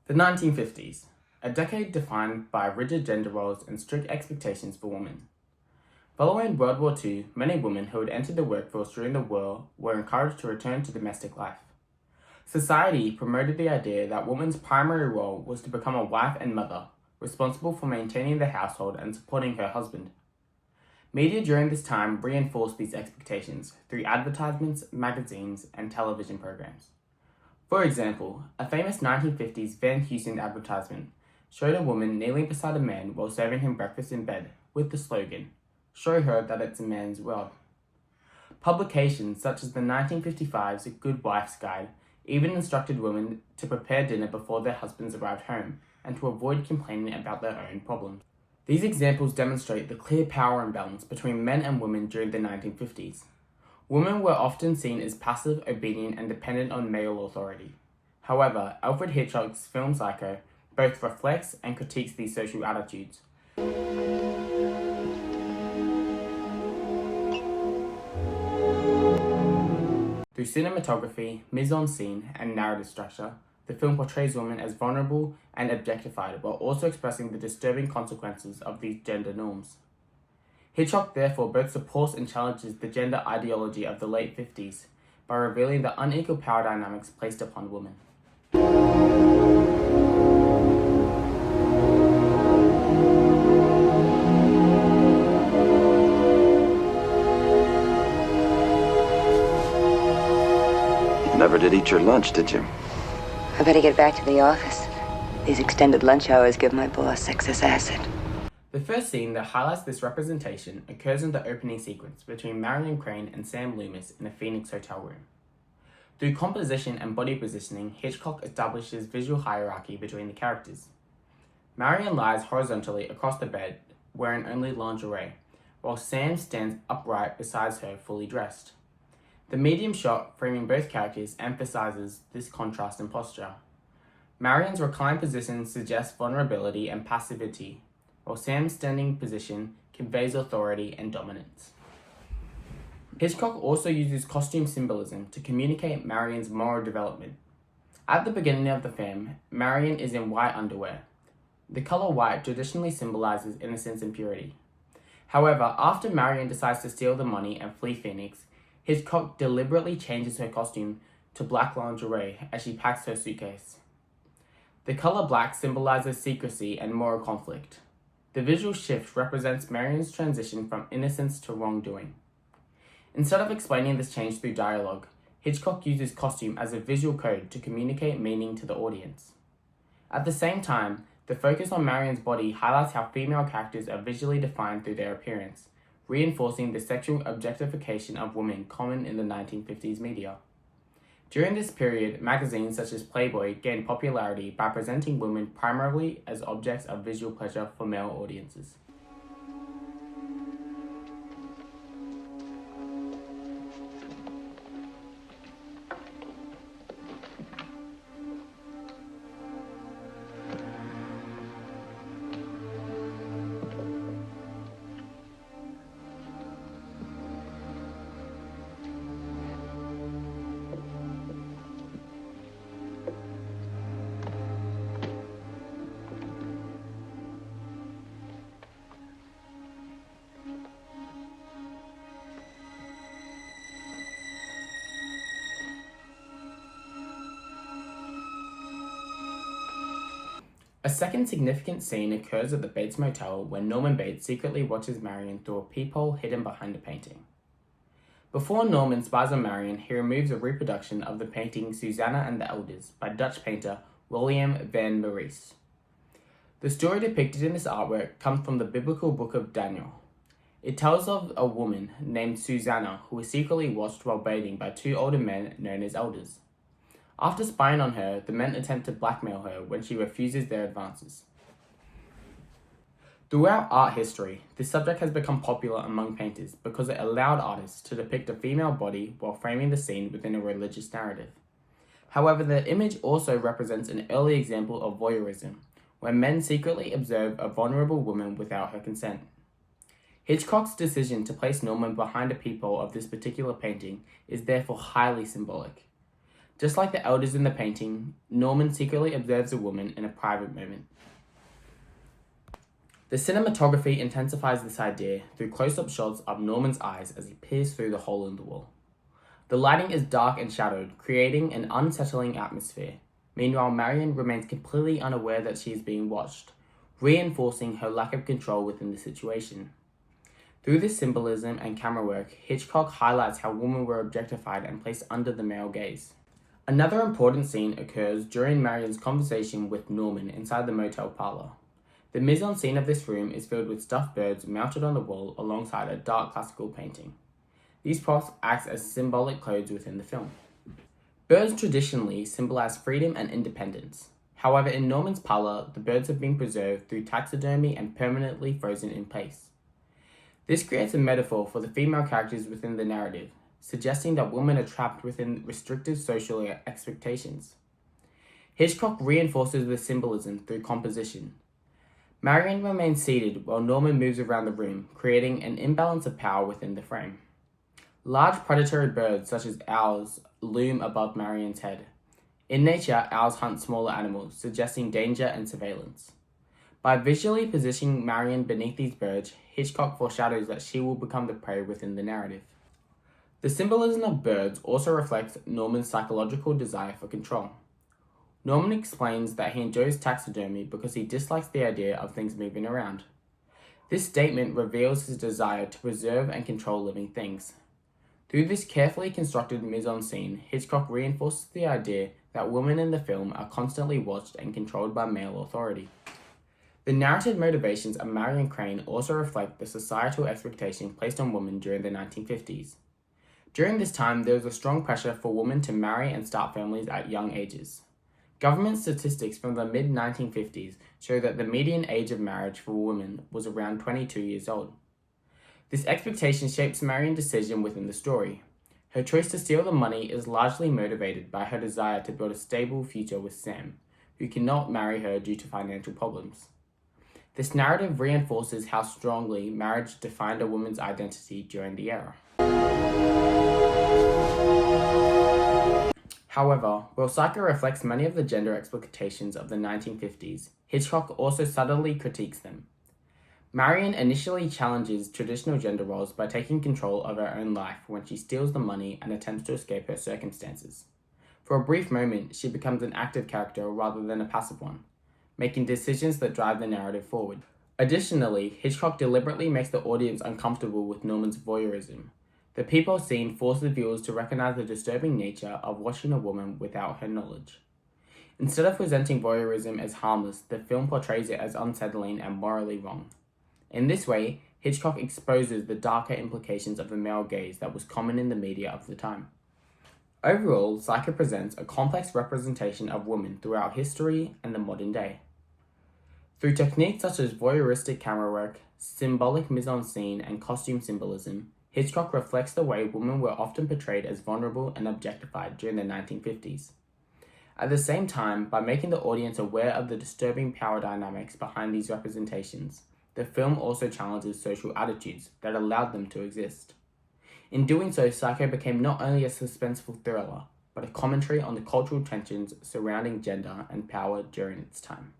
The 1950s, a decade defined by rigid gender roles and strict expectations for women. Following World War II, many women who had entered the workforce during the war were encouraged to return to domestic life. Society promoted the idea that women's primary role was to become a wife and mother, responsible for maintaining the household and supporting her husband. Media during this time reinforced these expectations through advertisements, magazines, and television programs. For example, a famous 1950s Van Heusen advertisement showed a woman kneeling beside a man while serving him breakfast in bed, with the slogan, "Show her that it's a man's world." Publications such as the 1955's Good Wife's Guide even instructed women to prepare dinner before their husbands arrived home and to avoid complaining about their own problems. These examples demonstrate the clear power imbalance between men and women during the 1950s. Women were often seen as passive, obedient, and dependent on male authority. However, Alfred Hitchcock's film Psycho both reflects and critiques these social attitudes. Through cinematography, mise-en-scene, and narrative structure, the film portrays women as vulnerable and objectified while also expressing the disturbing consequences of these gender norms. Hitchcock therefore both supports and challenges the gender ideology of the late 50s by revealing the unequal power dynamics placed upon women. You never did eat your lunch, did you? I better get back to the office. These extended lunch hours give my boss excess acid. The first scene that highlights this representation occurs in the opening sequence between Marion Crane and Sam Loomis in a Phoenix hotel room. Through composition and body positioning, Hitchcock establishes visual hierarchy between the characters. Marion lies horizontally across the bed, wearing only lingerie, while Sam stands upright beside her, fully dressed. The medium shot framing both characters emphasizes this contrast in posture. Marion's reclined position suggests vulnerability and passivity, while Sam's standing position conveys authority and dominance. Hitchcock also uses costume symbolism to communicate Marion's moral development. At the beginning of the film, Marion is in white underwear. The color white traditionally symbolizes innocence and purity. However, after Marion decides to steal the money and flee Phoenix, Hitchcock deliberately changes her costume to black lingerie as she packs her suitcase. The color black symbolizes secrecy and moral conflict. The visual shift represents Marion's transition from innocence to wrongdoing. Instead of explaining this change through dialogue, Hitchcock uses costume as a visual code to communicate meaning to the audience. At the same time, the focus on Marion's body highlights how female characters are visually defined through their appearance, reinforcing the sexual objectification of women common in the 1950s media. During this period, magazines such as Playboy gained popularity by presenting women primarily as objects of visual pleasure for male audiences. A second significant scene occurs at the Bates Motel where Norman Bates secretly watches Marion through a peephole hidden behind a painting. Before Norman spies on Marion, he removes a reproduction of the painting Susanna and the Elders by Dutch painter William van Maurice. The story depicted in this artwork comes from the biblical book of Daniel. It tells of a woman named Susanna who was secretly watched while bathing by two older men known as elders. After spying on her, the men attempt to blackmail her when she refuses their advances. Throughout art history, this subject has become popular among painters because it allowed artists to depict a female body while framing the scene within a religious narrative. However, the image also represents an early example of voyeurism, where men secretly observe a vulnerable woman without her consent. Hitchcock's decision to place Norman behind a peephole of this particular painting is therefore highly symbolic. Just like the elders in the painting, Norman secretly observes a woman in a private moment. The cinematography intensifies this idea through close-up shots of Norman's eyes as he peers through the hole in the wall. The lighting is dark and shadowed, creating an unsettling atmosphere. Meanwhile, Marion remains completely unaware that she is being watched, reinforcing her lack of control within the situation. Through this symbolism and camera work, Hitchcock highlights how women were objectified and placed under the male gaze. Another important scene occurs during Marion's conversation with Norman inside the motel parlor. The mise-en-scene of this room is filled with stuffed birds mounted on the wall alongside a dark classical painting. These props act as symbolic codes within the film. Birds traditionally symbolize freedom and independence. However, in Norman's parlor, the birds have been preserved through taxidermy and permanently frozen in place. This creates a metaphor for the female characters within the narrative, suggesting that women are trapped within restrictive social expectations. Hitchcock reinforces this symbolism through composition. Marion remains seated while Norman moves around the room, creating an imbalance of power within the frame. Large predatory birds such as owls loom above Marion's head. In nature, owls hunt smaller animals, suggesting danger and surveillance. By visually positioning Marion beneath these birds, Hitchcock foreshadows that she will become the prey within the narrative. The symbolism of birds also reflects Norman's psychological desire for control. Norman explains that he enjoys taxidermy because he dislikes the idea of things moving around. This statement reveals his desire to preserve and control living things. Through this carefully constructed mise-en-scene, Hitchcock reinforces the idea that women in the film are constantly watched and controlled by male authority. The narrative motivations of Marion Crane also reflect the societal expectation placed on women during the 1950s. During this time, there was a strong pressure for women to marry and start families at young ages. Government statistics from the mid-1950s show that the median age of marriage for women was around 22 years old. This expectation shapes Marion's decision within the story. Her choice to steal the money is largely motivated by her desire to build a stable future with Sam, who cannot marry her due to financial problems. This narrative reinforces how strongly marriage defined a woman's identity during the era. However, while Psycho reflects many of the gender expectations of the 1950s, Hitchcock also subtly critiques them. Marion initially challenges traditional gender roles by taking control of her own life when she steals the money and attempts to escape her circumstances. For a brief moment, she becomes an active character rather than a passive one, making decisions that drive the narrative forward. Additionally, Hitchcock deliberately makes the audience uncomfortable with Norman's voyeurism. The people seen forces viewers to recognize the disturbing nature of watching a woman without her knowledge. Instead of presenting voyeurism as harmless, the film portrays it as unsettling and morally wrong. In this way, Hitchcock exposes the darker implications of the male gaze that was common in the media of the time. Overall, Psycho presents a complex representation of women throughout history and the modern day. Through techniques such as voyeuristic camera work, symbolic mise-en-scene, and costume symbolism, Hitchcock reflects the way women were often portrayed as vulnerable and objectified during the 1950s. At the same time, by making the audience aware of the disturbing power dynamics behind these representations, the film also challenges social attitudes that allowed them to exist. In doing so, Psycho became not only a suspenseful thriller, but a commentary on the cultural tensions surrounding gender and power during its time.